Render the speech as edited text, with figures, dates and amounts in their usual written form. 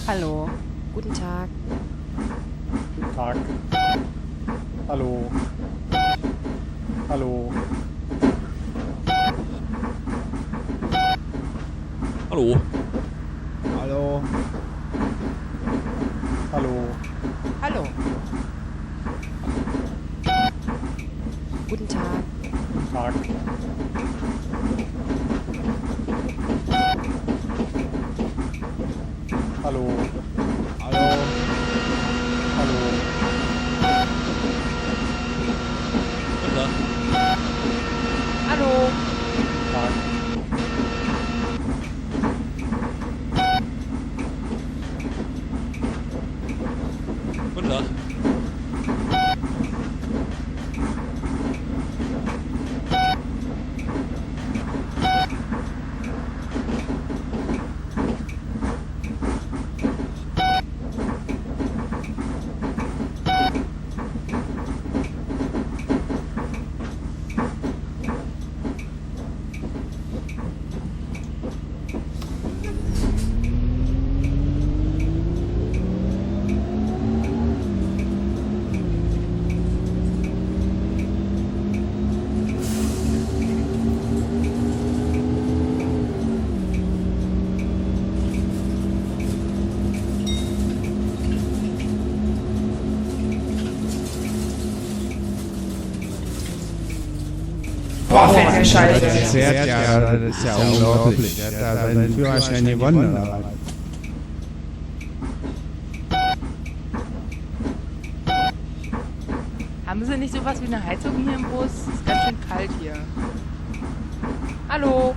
Hallo, guten Tag. Guten Tag. Hallo. Hallo. Hallo. Hallo. Hallo. Hallo. Guten Tag. Guten Tag. Hallo. Hallo. Hallo. Guten Hallo. Tag. Guten Tag. Boah, fährt der Scheiße. Das fährt ja, das ist ja unglaublich. Der hat da seinen Führerschein gewonnen. Oder was? Haben Sie nicht sowas wie eine Heizung hier im Bus? Ist ganz schön kalt hier. Hallo.